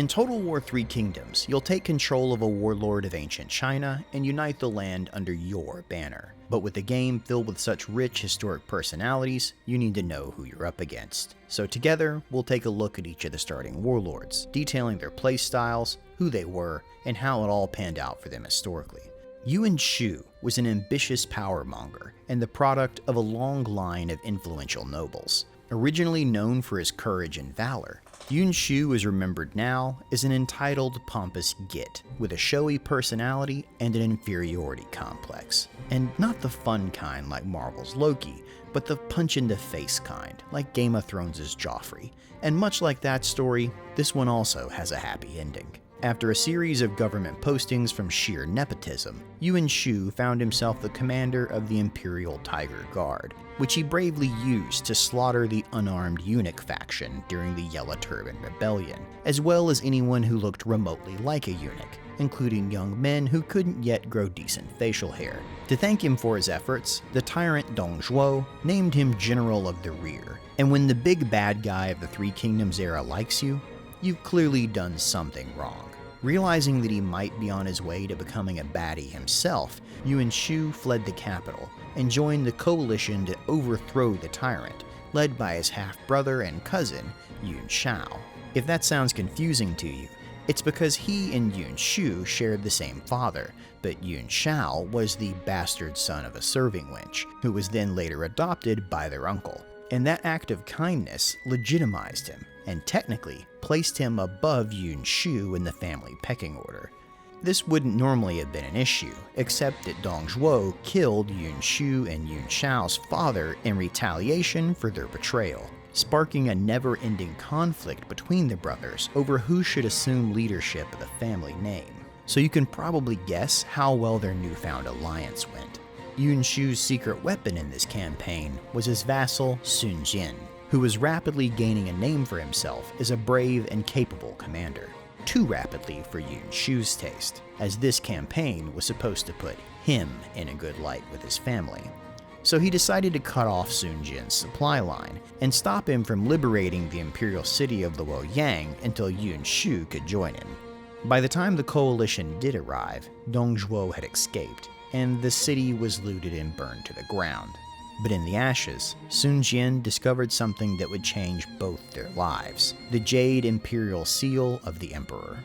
In Total War Three Kingdoms, you'll take control of a warlord of ancient China and unite the land under your banner. But with a game filled with such rich historic personalities, you need to know who you're up against. So together, we'll take a look at each of the starting warlords, detailing their playstyles, who they were, and how it all panned out for them historically. Yuan Shu was an ambitious powermonger and the product of a long line of influential nobles. Originally known for his courage and valor, Yuan Shu is remembered now as an entitled, pompous git with a showy personality and an inferiority complex. And not the fun kind like Marvel's Loki, but the punch-in-the-face kind, like Game of Thrones' Joffrey. And much like that story, this one also has a happy ending. After a series of government postings from sheer nepotism, Yuan Shu found himself the commander of the Imperial Tiger Guard, which he bravely used to slaughter the unarmed eunuch faction during the Yellow Turban Rebellion, as well as anyone who looked remotely like a eunuch, including young men who couldn't yet grow decent facial hair. To thank him for his efforts, the tyrant Dong Zhuo named him General of the Rear. And when the big bad guy of the Three Kingdoms era likes you, you've clearly done something wrong. Realizing that he might be on his way to becoming a baddie himself, Yuan Shu fled the capital and joined the coalition to overthrow the tyrant, led by his half-brother and cousin, Yuan Shao. If that sounds confusing to you, it's because he and Yuan Shu shared the same father, but Yuan Shao was the bastard son of a serving wench, who was then later adopted by their uncle. And that act of kindness legitimized him, and technically placed him above Yuan Shu in the family pecking order. This wouldn't normally have been an issue, except that Dong Zhuo killed Yuan Shu and Yuan Shao's father in retaliation for their betrayal, sparking a never-ending conflict between the brothers over who should assume leadership of the family name. So you can probably guess how well their newfound alliance went. Yuan Shu's secret weapon in this campaign was his vassal Sun Jian, who was rapidly gaining a name for himself as a brave and capable commander. Too rapidly for Yuan Shu's taste, as this campaign was supposed to put him in a good light with his family. So he decided to cut off Sun Jian's supply line and stop him from liberating the imperial city of Luoyang until Yuan Shu could join him. By the time the coalition did arrive, Dong Zhuo had escaped, and the city was looted and burned to the ground. But in the ashes, Sun Jian discovered something that would change both their lives: the Jade Imperial Seal of the Emperor.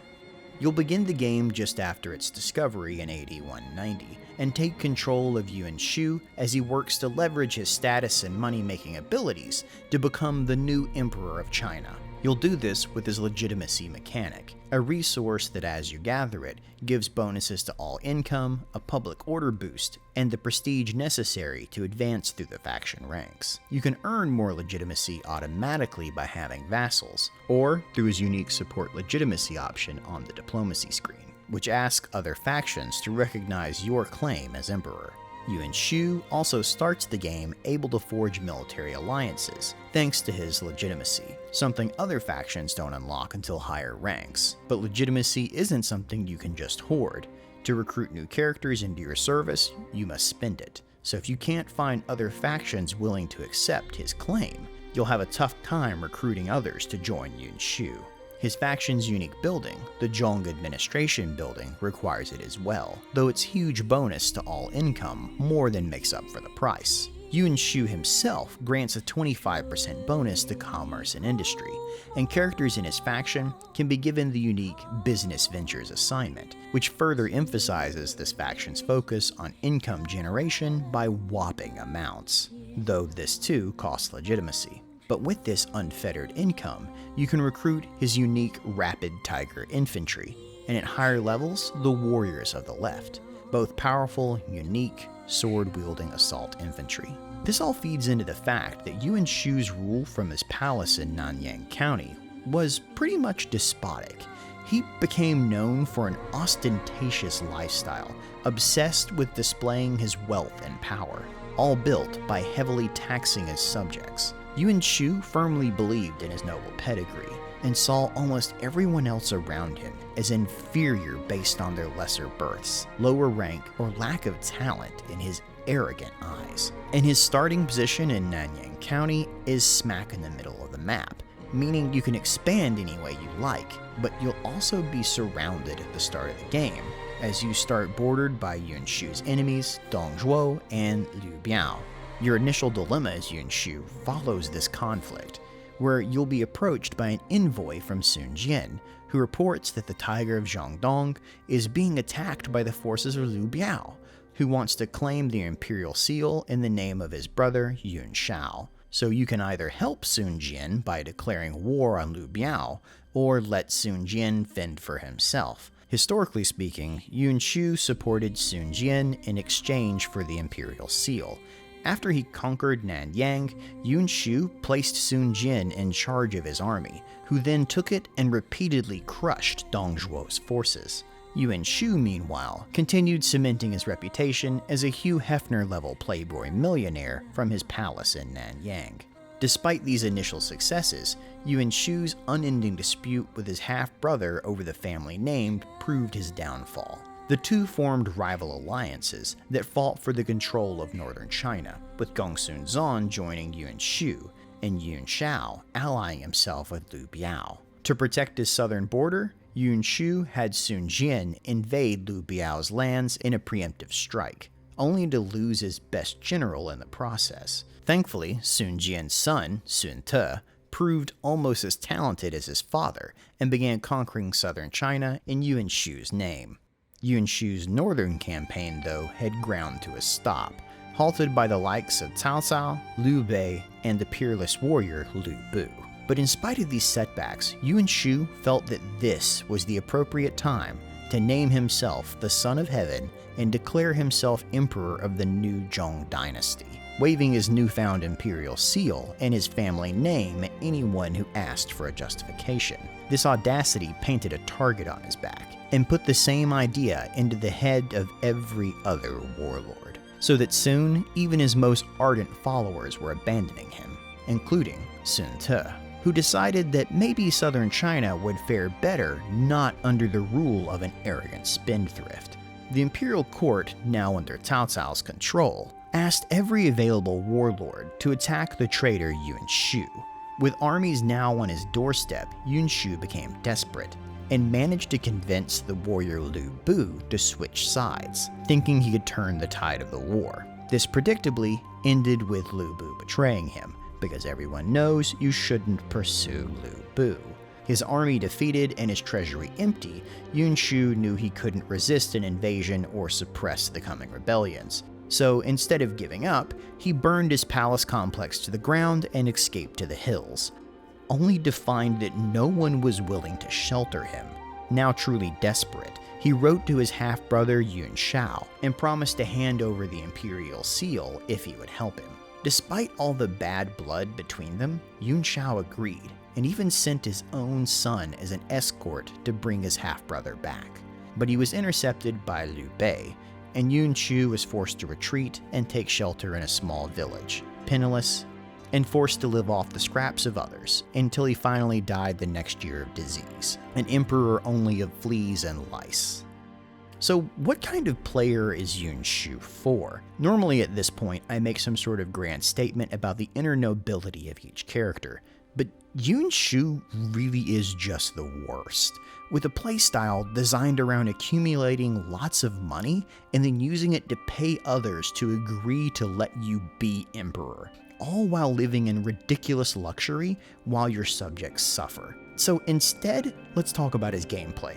You'll begin the game just after its discovery in AD 190, and take control of Yuan Shu as he works to leverage his status and money-making abilities to become the new Emperor of China. You'll do this with his legitimacy mechanic, a resource that as you gather it, gives bonuses to all income, a public order boost, and the prestige necessary to advance through the faction ranks. You can earn more legitimacy automatically by having vassals, or through his unique support legitimacy option on the diplomacy screen, which asks other factions to recognize your claim as emperor. Yuan Shu also starts the game able to forge military alliances, thanks to his legitimacy, something other factions don't unlock until higher ranks. But legitimacy isn't something you can just hoard. To recruit new characters into your service, you must spend it. So if you can't find other factions willing to accept his claim, you'll have a tough time recruiting others to join Yuan Shu. His faction's unique building, the Zhong Administration Building, requires it as well, though its huge bonus to all income more than makes up for the price. Yuan Shu himself grants a 25% bonus to commerce and industry, and characters in his faction can be given the unique Business Ventures assignment, which further emphasizes this faction's focus on income generation by whopping amounts, though this too costs legitimacy. But with this unfettered income, you can recruit his unique Rapid Tiger Infantry, and at higher levels, the Warriors of the Left, both powerful, unique, sword-wielding assault infantry. This all feeds into the fact that Yuan Shu's rule from his palace in Nanyang County was pretty much despotic. He became known for an ostentatious lifestyle, obsessed with displaying his wealth and power, all built by heavily taxing his subjects. Yuan Shu firmly believed in his noble pedigree, and saw almost everyone else around him as inferior based on their lesser births, lower rank, or lack of talent in his arrogant eyes. And his starting position in Nanyang County is smack in the middle of the map, meaning you can expand any way you like, but you'll also be surrounded at the start of the game, as you start bordered by Yuan Shu's enemies, Dong Zhuo and Liu Biao. Your initial dilemma as Yuan Shu follows this conflict, where you'll be approached by an envoy from Sun Jian, who reports that the Tiger of Jiangdong is being attacked by the forces of Liu Biao, who wants to claim the Imperial seal in the name of his brother Yuan Shao. So you can either help Sun Jian by declaring war on Liu Biao, or let Sun Jian fend for himself. Historically speaking, Yuan Shu supported Sun Jian in exchange for the Imperial seal. After he conquered Nanyang, Yuan Shu placed Sun Jian in charge of his army, who then took it and repeatedly crushed Dong Zhuo's forces. Yuan Shu, meanwhile, continued cementing his reputation as a Hugh Hefner-level playboy millionaire from his palace in Nanyang. Despite these initial successes, Yuan Shu's unending dispute with his half-brother over the family name proved his downfall. The two formed rival alliances that fought for the control of northern China, with Gongsun Zan joining Yuan Shu, and Yuan Shao allying himself with Liu Biao. To protect his southern border, Yuan Shu had Sun Jian invade Liu Biao's lands in a preemptive strike, only to lose his best general in the process. Thankfully, Sun Jian's son, Sun Te, proved almost as talented as his father and began conquering southern China in Yuan Shu's name. Yuan Shu's northern campaign, though, had ground to a stop, halted by the likes of Cao Cao, Liu Bei, and the peerless warrior Lu Bu. But in spite of these setbacks, Yuan Shu felt that this was the appropriate time to name himself the Son of Heaven and declare himself emperor of the new Zhong dynasty, waving his newfound imperial seal and his family name at anyone who asked for a justification. This audacity painted a target on his back and put the same idea into the head of every other warlord, so that soon even his most ardent followers were abandoning him, including Sun Te, who decided that maybe southern China would fare better not under the rule of an arrogant spendthrift. The imperial court, now under Cao Cao's control, asked every available warlord to attack the traitor Yuan Shu. With armies now on his doorstep, Yuan Shu became desperate and managed to convince the warrior Lu Bu to switch sides, thinking he could turn the tide of the war. This predictably ended with Lu Bu betraying him, because everyone knows you shouldn't pursue Lu Bu. His army defeated and his treasury empty, Yuan Shu knew he couldn't resist an invasion or suppress the coming rebellions. So instead of giving up, he burned his palace complex to the ground and escaped to the hills, only to find that no one was willing to shelter him. Now truly desperate, he wrote to his half-brother Yuan Shao and promised to hand over the Imperial seal if he would help him. Despite all the bad blood between them, Yuan Shao agreed, and even sent his own son as an escort to bring his half-brother back. But he was intercepted by Liu Bei, and Yuan Shu was forced to retreat and take shelter in a small village, penniless, and forced to live off the scraps of others, until he finally died the next year of disease, an emperor only of fleas and lice. So what kind of player is Yuan Shu for? Normally at this point, I make some sort of grand statement about the inner nobility of each character, but Yuan Shu really is just the worst, with a playstyle designed around accumulating lots of money and then using it to pay others to agree to let you be emperor, all while living in ridiculous luxury while your subjects suffer. So instead, let's talk about his gameplay.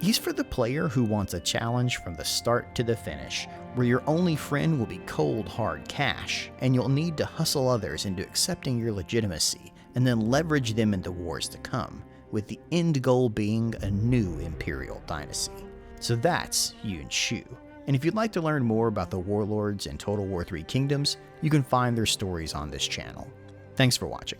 He's for the player who wants a challenge from the start to the finish, where your only friend will be cold hard cash, and you'll need to hustle others into accepting your legitimacy, and then leverage them in the wars to come, with the end goal being a new Imperial dynasty. So that's Yuan Shu. And if you'd like to learn more about the warlords in Total War 3 Kingdoms, you can find their stories on this channel. Thanks for watching.